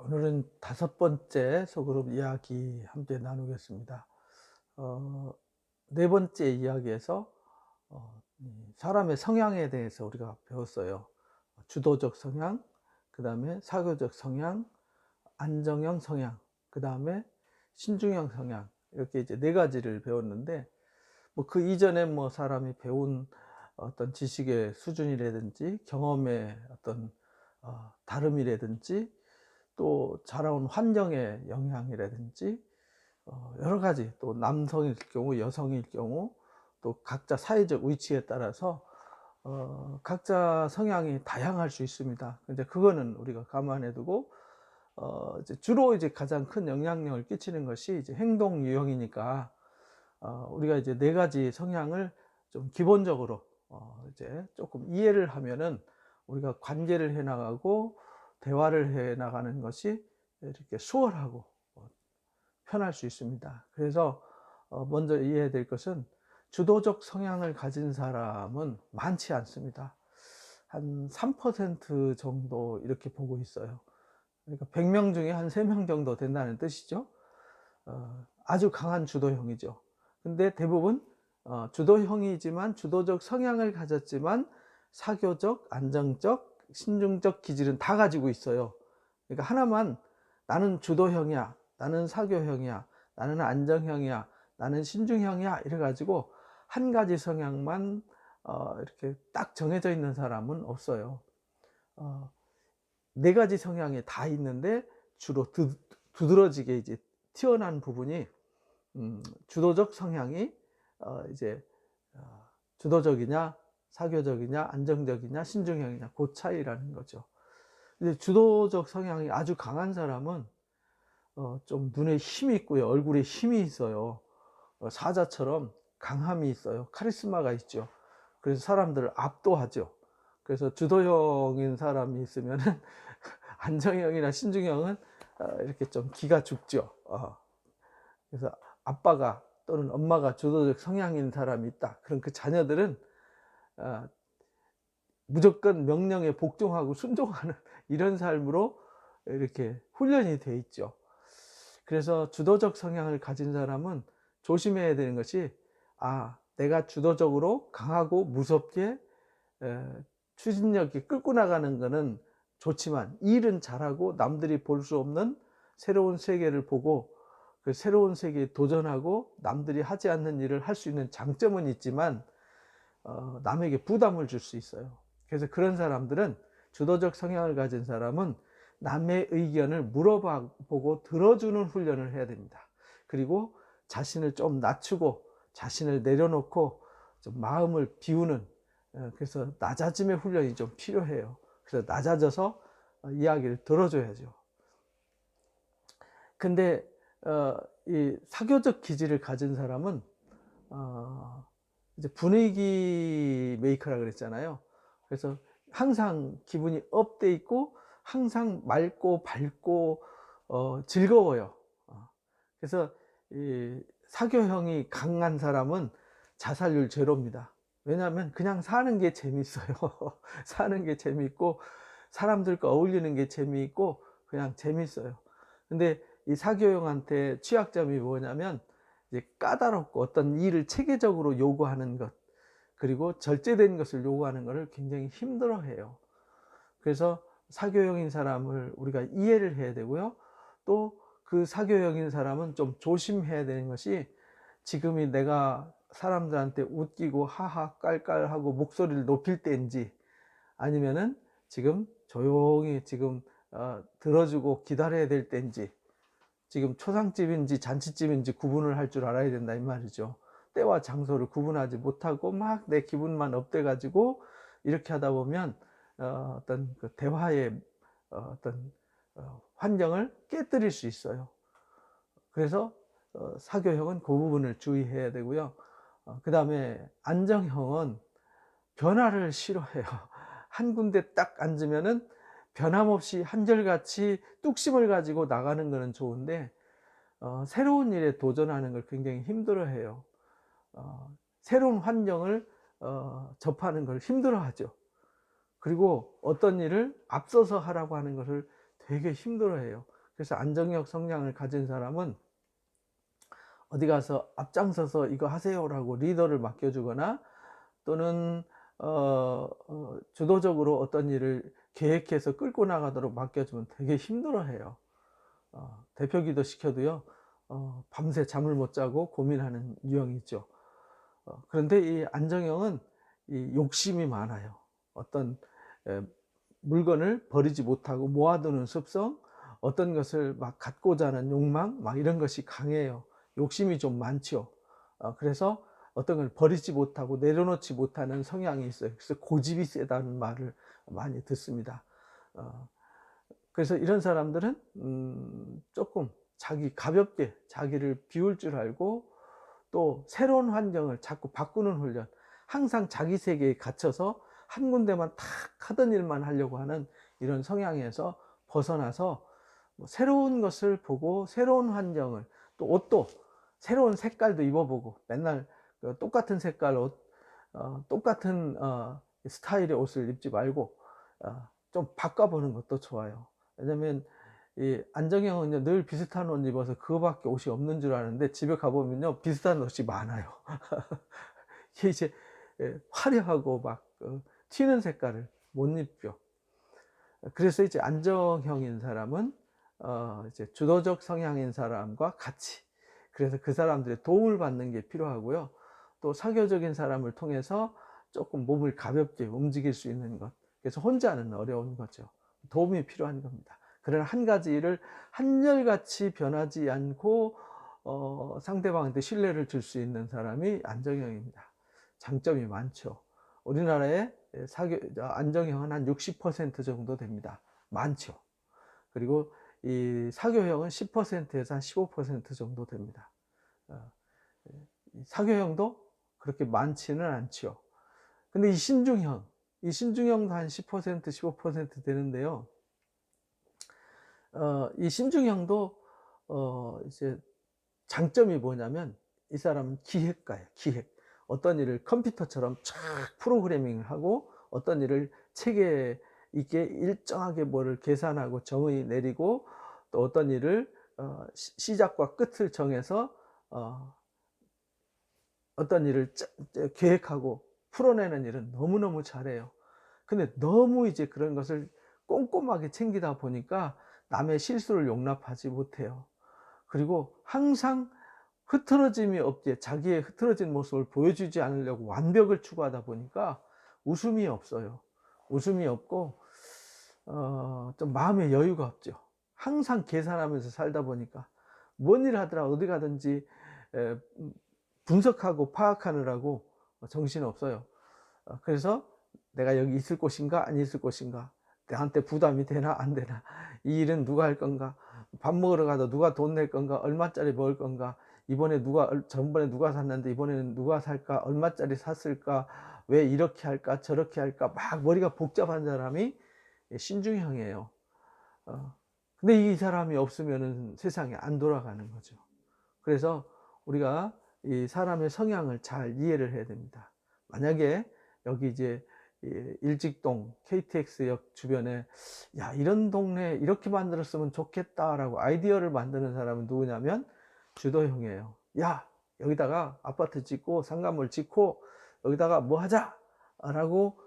오늘은 다섯 번째 소그룹 이야기 함께 나누겠습니다. 네 번째 이야기에서 이 사람의 성향에 대해서 우리가 배웠어요. 주도적 성향, 그 다음에 사교적 성향, 안정형 성향, 그 다음에 신중형 성향, 이렇게 이제 네 가지를 배웠는데, 뭐 그 이전에 뭐 사람이 배운 어떤 지식의 수준이라든지 경험의 어떤 다름이라든지 또 자라온 환경의 영향이라든지 여러 가지, 또 남성일 경우 여성일 경우 또 각자 사회적 위치에 따라서 각자 성향이 다양할 수 있습니다. 근데 그거는 우리가 감안해 두고 이제 주로 이제 가장 큰 영향력을 끼치는 것이 이제 행동 유형이니까 우리가 이제 네 가지 성향을 좀 기본적으로 이제 조금 이해를 하면은 우리가 관계를 해 나가고 대화를 해 나가는 것이 이렇게 수월하고 편할 수 있습니다. 그래서 먼저 이해해야 될 것은 주도적 성향을 가진 사람은 많지 않습니다. 한 3% 정도 이렇게 보고 있어요. 그러니까 100명 중에 한 3명 정도 된다는 뜻이죠. 아주 강한 주도형이죠. 근데 대부분 주도형이지만 주도적 성향을 가졌지만 사교적, 안정적, 신중적 기질은 다 가지고 있어요. 그러니까 하나만 나는 주도형이야, 나는 사교형이야, 나는 안정형이야, 나는 신중형이야 이래 가지고 한 가지 성향만 이렇게 딱 정해져 있는 사람은 없어요. 어, 네 가지 성향이 다 있는데 주로 두드러지게 이제 튀어난 부분이 주도적 성향이 이제 주도적이냐 사교적이냐 안정적이냐 신중형이냐 그 차이라는 거죠. 근데 주도적 성향이 아주 강한 사람은 좀 눈에 힘이 있고요, 얼굴에 힘이 있어요. 사자처럼 강함이 있어요. 카리스마가 있죠. 그래서 사람들을 압도하죠. 그래서 주도형인 사람이 있으면은 안정형이나 신중형은 이렇게 좀 기가 죽죠. 그래서 아빠가 또는 엄마가 주도적 성향인 사람이 있다. 그럼 그 자녀들은 어, 무조건 명령에 복종하고 순종하는 이런 삶으로 이렇게 훈련이 돼 있죠. 그래서 주도적 성향을 가진 사람은 조심해야 되는 것이, 내가 주도적으로 강하고 무섭게 추진력이 끌고 나가는 것은 좋지만 일은 잘하고 남들이 볼 수 없는 새로운 세계를 보고 그 새로운 세계에 도전하고 남들이 하지 않는 일을 할 수 있는 장점은 있지만 남에게 부담을 줄 수 있어요. 그래서 그런 사람들은, 주도적 성향을 가진 사람은 남의 의견을 물어보고 들어주는 훈련을 해야 됩니다. 그리고 자신을 좀 낮추고 자신을 내려놓고 좀 마음을 비우는, 그래서 낮아짐의 훈련이 좀 필요해요. 그래서 낮아져서 이야기를 들어줘야죠. 근데 이 사교적 기질을 가진 사람은 이제 분위기 메이커라 그랬잖아요. 그래서 항상 기분이 업돼 있고 항상 맑고 밝고 즐거워요. 그래서 이 사교형이 강한 사람은 자살률 제로입니다. 왜냐하면 그냥 사는 게 재밌어요. 사는 게 재밌고 사람들과 어울리는 게 재미있고 그냥 재밌어요. 근데 이 사교형한테 취약점이 뭐냐면 이제 까다롭고 어떤 일을 체계적으로 요구하는 것, 그리고 절제된 것을 요구하는 것을 굉장히 힘들어해요. 그래서 사교형인 사람을 우리가 이해를 해야 되고요. 또 그 사교형인 사람은 좀 조심해야 되는 것이, 지금이 내가 사람들한테 웃기고 하하 깔깔하고 목소리를 높일 때인지, 아니면은 지금 조용히 지금 들어주고 기다려야 될 때인지, 지금 초상집인지 잔치집인지 구분을 할 줄 알아야 된다 이 말이죠. 때와 장소를 구분하지 못하고 막 내 기분만 업돼 가지고 이렇게 하다 보면 어떤 그 대화의 어떤 환경을 깨뜨릴 수 있어요. 그래서 사교형은 그 부분을 주의해야 되고요. 그 다음에 안정형은 변화를 싫어해요. 한 군데 딱 앉으면은 변함없이 한결같이 뚝심을 가지고 나가는 거는 좋은데 새로운 일에 도전하는 걸 굉장히 힘들어해요. 새로운 환경을 접하는 걸 힘들어하죠. 그리고 어떤 일을 앞서서 하라고 하는 것을 되게 힘들어해요. 그래서 안정형 성향을 가진 사람은 어디 가서 앞장서서 "이거 하세요."라고 리더를 맡겨주거나 또는 주도적으로 어떤 일을 계획해서 끌고 나가도록 맡겨주면 되게 힘들어해요. 대표기도 시켜도요, 밤새 잠을 못 자고 고민하는 유형이 있죠. 그런데 이 안정형은 이 욕심이 많아요. 어떤 에, 물건을 버리지 못하고 모아두는 습성, 어떤 것을 막 갖고자 하는 욕망, 막 이런 것이 강해요. 욕심이 좀 많죠. 그래서 어떤 걸 버리지 못하고 내려놓지 못하는 성향이 있어요. 그래서 고집이 세다는 말을 많이 듣습니다. 어, 그래서 이런 사람들은 조금 가볍게 자기를 비울 줄 알고, 또 새로운 환경을 자꾸 바꾸는 훈련, 항상 자기 세계에 갇혀서 한 군데만 탁 하던 일만 하려고 하는 이런 성향에서 벗어나서 뭐 새로운 것을 보고 새로운 환경을, 또 옷도 새로운 색깔도 입어보고, 맨날 똑같은 색깔 옷, 똑같은 스타일의 옷을 입지 말고 좀 바꿔보는 것도 좋아요. 왜냐면 이 안정형은요, 늘 비슷한 옷 입어서 그거밖에 옷이 없는 줄 아는데 집에 가보면요, 비슷한 옷이 많아요. 이게 이제 화려하고 막 튀는 색깔을 못 입죠. 그래서 이제 안정형인 사람은 이제 주도적 성향인 사람과 같이, 그래서 그 사람들의 도움을 받는 게 필요하고요. 또 사교적인 사람을 통해서 조금 몸을 가볍게 움직일 수 있는 것. 그래서 혼자는 어려운 거죠. 도움이 필요한 겁니다. 그러나 한 가지 일을 한결같이 변하지 않고 상대방한테 신뢰를 줄 수 있는 사람이 안정형입니다. 장점이 많죠. 우리나라의 안정형은 한 60% 정도 됩니다. 많죠. 그리고 이 사교형은 10%에서 한 15% 정도 됩니다. 사교형도 그렇게 많지는 않죠. 근데 이 신중형도 한 10%, 15% 되는데요. 이 신중형도 이제 장점이 뭐냐면, 이 사람은 기획가예요. 기획. 어떤 일을 컴퓨터처럼 쫙 프로그래밍을 하고, 어떤 일을 체계 있게 일정하게 뭐를 계산하고 정의 내리고, 또 어떤 일을 시작과 끝을 정해서 어떤 일을 계획하고 풀어내는 일은 너무너무 잘해요. 근데 너무 이제 그런 것을 꼼꼼하게 챙기다 보니까 남의 실수를 용납하지 못해요. 그리고 항상 흐트러짐이 없게 자기의 흐트러진 모습을 보여주지 않으려고 완벽을 추구하다 보니까 웃음이 없어요. 웃음이 없고 좀 마음의 여유가 없죠. 항상 계산하면서 살다 보니까 뭔 일을 하더라 어디 가든지 분석하고 파악하느라고 정신없어요. 그래서 내가 여기 있을 곳인가 안 있을 곳인가, 나한테 부담이 되나 안 되나, 이 일은 누가 할 건가, 밥 먹으러 가도 누가 돈 낼 건가, 얼마짜리 먹을 건가, 이번에 전번에 누가 샀는데 이번에는 누가 살까, 얼마짜리 샀을까, 왜 이렇게 할까 저렇게 할까, 막 머리가 복잡한 사람이 신중형이에요. 근데 이 사람이 없으면 세상이 안 돌아가는 거죠. 그래서 우리가 이 사람의 성향을 잘 이해를 해야 됩니다. 만약에 여기 이제 일직동 KTX역 주변에 야 이런 동네 이렇게 만들었으면 좋겠다라고 아이디어를 만드는 사람은 누구냐면 주도형이에요. 야 여기다가 아파트 짓고 상가물 짓고 여기다가 뭐 하자 라고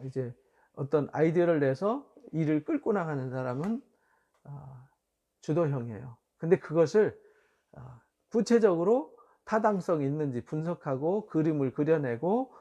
이제 어떤 아이디어를 내서 일을 끌고 나가는 사람은 주도형이에요. 근데 그것을 구체적으로 타당성 있는지 분석하고 그림을 그려내고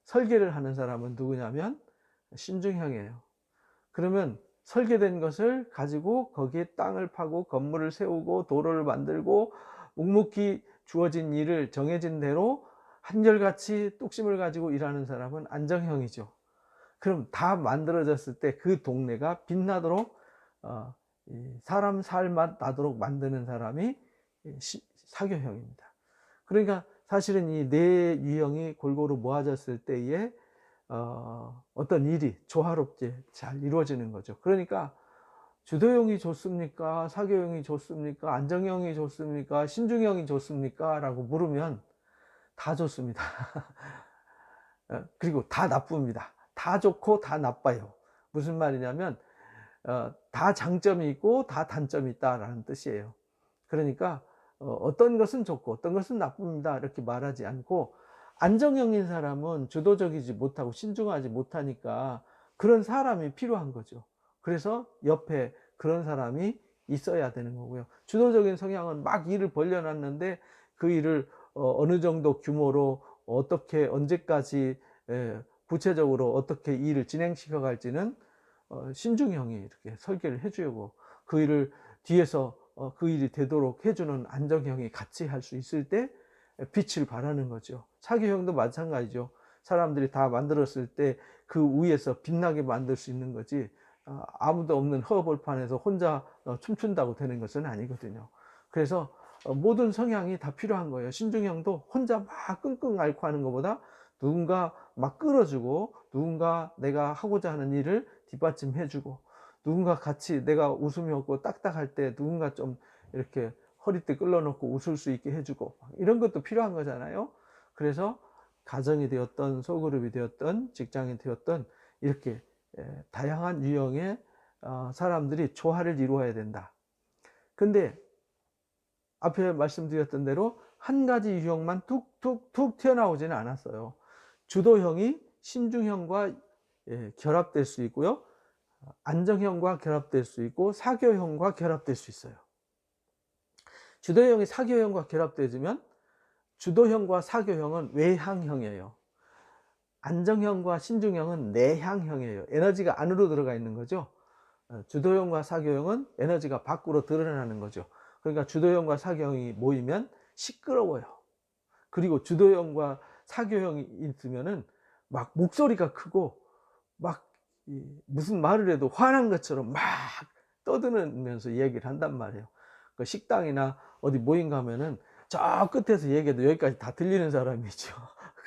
설계를 하는 사람은 누구냐면 신중형이에요. 그러면 설계된 것을 가지고 거기에 땅을 파고 건물을 세우고 도로를 만들고 묵묵히 주어진 일을 정해진 대로 한결같이 뚝심을 가지고 일하는 사람은 안정형이죠. 그럼 다 만들어졌을 때 그 동네가 빛나도록 사람 살맛 나도록 만드는 사람이 사교형입니다. 그러니까 사실은 이 네 유형이 골고루 모아졌을 때에 어떤 일이 조화롭게 잘 이루어지는 거죠. 그러니까 주도형이 좋습니까? 사교형이 좋습니까? 안정형이 좋습니까? 신중형이 좋습니까? 라고 물으면 다 좋습니다. 그리고 다 나쁩니다. 다 좋고 다 나빠요. 무슨 말이냐면 다 장점이 있고 다 단점이 있다라는 뜻이에요. 그러니까 어떤 것은 좋고 어떤 것은 나쁩니다 이렇게 말하지 않고, 안정형인 사람은 주도적이지 못하고 신중하지 못하니까 그런 사람이 필요한 거죠. 그래서 옆에 그런 사람이 있어야 되는 거고요. 주도적인 성향은 막 일을 벌려놨는데 그 일을 어느 정도 규모로 어떻게 언제까지 구체적으로 어떻게 일을 진행시켜 갈지는 신중형이 이렇게 설계를 해주고, 그 일을 뒤에서 그 일이 되도록 해주는 안정형이 같이 할 수 있을 때 빛을 발하는 거죠. 사교형도 마찬가지죠. 사람들이 다 만들었을 때 그 위에서 빛나게 만들 수 있는 거지, 아무도 없는 허벌판에서 혼자 춤춘다고 되는 것은 아니거든요. 그래서 모든 성향이 다 필요한 거예요. 신중형도 혼자 막 끙끙 앓고 하는 것보다 누군가 막 끌어주고, 누군가 내가 하고자 하는 일을 뒷받침해주고, 누군가 같이 내가 웃음이 없고 딱딱할 때 누군가 좀 이렇게 허리띠 끌어놓고 웃을 수 있게 해주고, 이런 것도 필요한 거잖아요. 그래서 가정이 되었던 소그룹이 되었던 직장이 되었던 이렇게 다양한 유형의 사람들이 조화를 이루어야 된다. 근데 앞에 말씀드렸던 대로 한 가지 유형만 툭툭툭 튀어나오지는 않았어요. 주도형이 신중형과 결합될 수 있고요, 안정형과 결합될 수 있고 사교형과 결합될 수 있어요. 주도형이 사교형과 결합되면 주도형과 사교형은 외향형이에요. 안정형과 신중형은 내향형이에요. 에너지가 안으로 들어가 있는 거죠. 주도형과 사교형은 에너지가 밖으로 드러나는 거죠. 그러니까 주도형과 사교형이 모이면 시끄러워요. 그리고 주도형과 사교형이 있으면은 막 목소리가 크고 막 무슨 말을 해도 화난 것처럼 막 떠드는면서 얘기를 한단 말이에요. 그 식당이나 어디 모임 가면은 저 끝에서 얘기해도 여기까지 다 들리는 사람이 있죠.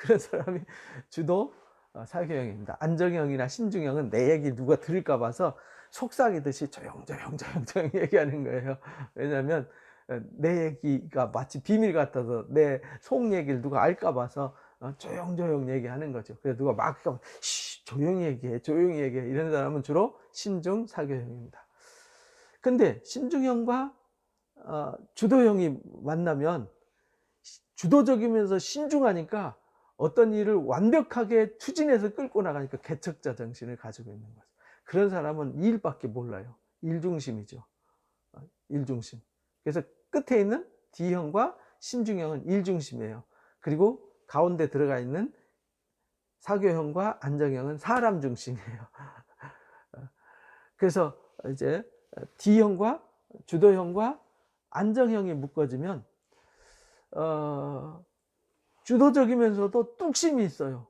그런 사람이 주도 사교형입니다. 안정형이나 신중형은 내 얘기 누가 들을까 봐서 속삭이듯이 조용조용 얘기하는 거예요. 왜냐하면 내 얘기가 마치 비밀 같아서 내 속 얘기를 누가 알까 봐서 조용조용 얘기하는 거죠. 그래서 누가 막 조용히 얘기해 이런 사람은 주로 신중 사교형입니다. 근데 신중형과 주도형이 만나면 주도적이면서 신중하니까 어떤 일을 완벽하게 추진해서 끌고 나가니까 개척자 정신을 가지고 있는 거죠. 그런 사람은 일밖에 몰라요. 일중심이죠. 일중심. 그래서 끝에 있는 D형과 신중형은 일중심이에요. 그리고 가운데 들어가 있는 사교형과 안정형은 사람 중심이에요. 그래서 이제 D형과 주도형과 안정형이 묶어지면 주도적이면서도 뚝심이 있어요.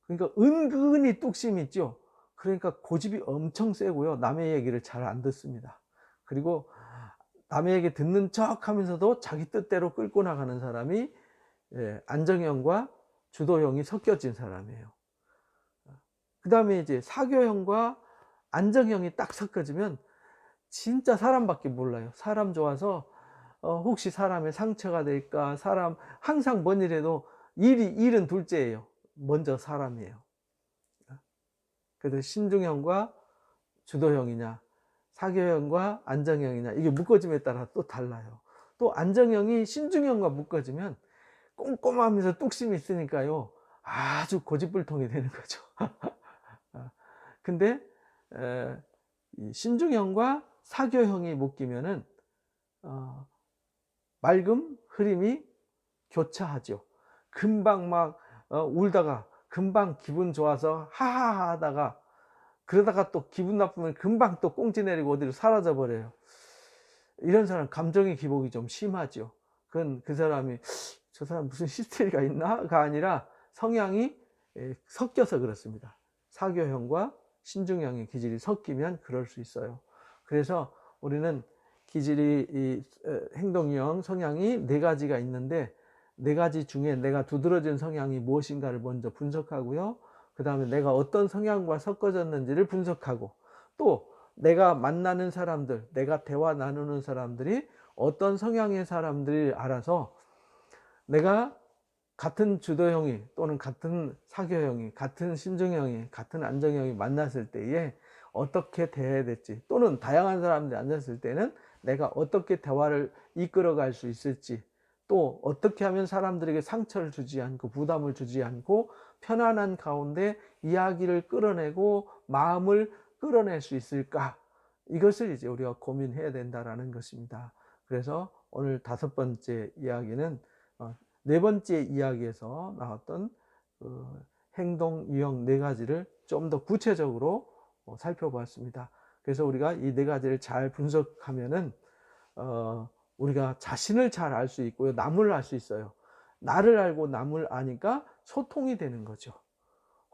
그러니까 은근히 뚝심이 있죠. 그러니까 고집이 엄청 세고요, 남의 얘기를 잘 안 듣습니다. 그리고 남의 얘기 듣는 척 하면서도 자기 뜻대로 끌고 나가는 사람이 안정형과 주도형이 섞여진 사람이에요. 그 다음에 이제 사교형과 안정형이 딱 섞어지면 진짜 사람밖에 몰라요. 사람 좋아서 혹시 사람의 상처가 될까, 사람 항상 뭔 일해도 일은 둘째예요. 먼저 사람이에요. 그래서 신중형과 주도형이냐, 사교형과 안정형이냐, 이게 묶어짐에 따라 또 달라요. 또 안정형이 신중형과 묶어지면 꼼꼼하면서 뚝심이 있으니까요, 아주 고집불통이 되는 거죠. 근데 신중형과 사교형이 묶이면은 맑음, 흐림이 교차하죠. 금방 막 울다가 금방 기분 좋아서 하하하 하다가, 그러다가 또 기분 나쁘면 금방 또 꽁지 내리고 어디로 사라져 버려요. 이런 사람 감정의 기복이 좀 심하죠. 그건 그 사람이 저 사람 무슨 히스테리가 있나가 아니라 성향이 섞여서 그렇습니다. 사교형과 신중형의 기질이 섞이면 그럴 수 있어요. 그래서 우리는 기질이 행동형 성향이 4가지가 있는데 4가지 중에 내가 두드러진 성향이 무엇인가를 먼저 분석하고요, 그 다음에 내가 어떤 성향과 섞어졌는지를 분석하고, 또 내가 만나는 사람들, 내가 대화 나누는 사람들이 어떤 성향의 사람들이 알아서 내가 같은 주도형이 또는 같은 사교형이 같은 신중형이 같은 안정형이 만났을 때에 어떻게 대해야 될지, 또는 다양한 사람들이 앉았을 때는 내가 어떻게 대화를 이끌어갈 수 있을지, 또 어떻게 하면 사람들에게 상처를 주지 않고 부담을 주지 않고 편안한 가운데 이야기를 끌어내고 마음을 끌어낼 수 있을까, 이것을 이제 우리가 고민해야 된다라는 것입니다. 그래서 오늘 5번째 이야기는 네 번째 이야기에서 나왔던 그 행동 유형 4가지를 좀 더 구체적으로 살펴보았습니다. 그래서 우리가 이 4가지를 잘 분석하면은 우리가 자신을 잘 알 수 있고요, 남을 알 수 있어요. 나를 알고 남을 아니까 소통이 되는 거죠.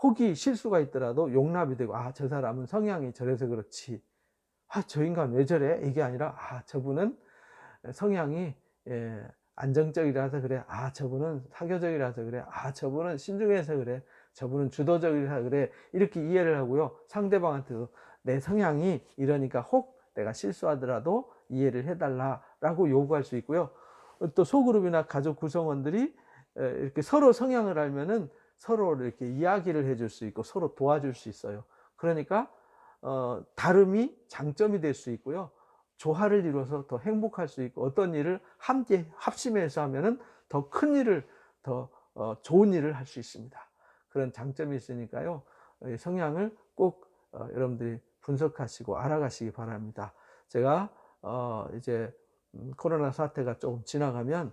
혹이 실수가 있더라도 용납이 되고, 아, 저 사람은 성향이 저래서 그렇지, 아, 저 인간 왜 저래, 이게 아니라, 아, 저분은 성향이 안정적이라서 그래, 아, 저분은 사교적이라서 그래, 아, 저분은 신중해서 그래, 저분은 주도적이라서 그래, 이렇게 이해를 하고요, 상대방한테도 내 성향이 이러니까 혹 내가 실수하더라도 이해를 해달라라고 요구할 수 있고요. 또 소그룹이나 가족 구성원들이 이렇게 서로 성향을 알면은 서로 이렇게 이야기를 해줄 수 있고 서로 도와줄 수 있어요. 그러니까 다름이 장점이 될 수 있고요, 조화를 이루어서 더 행복할 수 있고, 어떤 일을 함께 합심해서 하면은 더 큰 일을, 더 좋은 일을 할 수 있습니다. 그런 장점이 있으니까요, 성향을 꼭 여러분들이 분석하시고 알아가시기 바랍니다. 제가 이제 코로나 사태가 조금 지나가면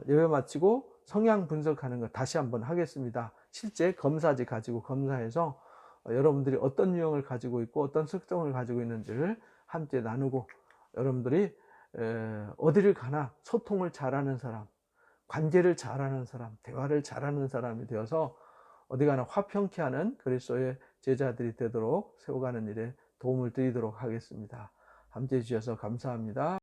예배 마치고 성향 분석하는 거 다시 한번 하겠습니다. 실제 검사지 가지고 검사해서 여러분들이 어떤 유형을 가지고 있고 어떤 특성을 가지고 있는지를 함께 나누고, 여러분들이 어디를 가나 소통을 잘하는 사람, 관계를 잘하는 사람, 대화를 잘하는 사람이 되어서 어디 가나 화평케 하는 그리스도의 제자들이 되도록 세워가는 일에 도움을 드리도록 하겠습니다. 함께해 주셔서 감사합니다.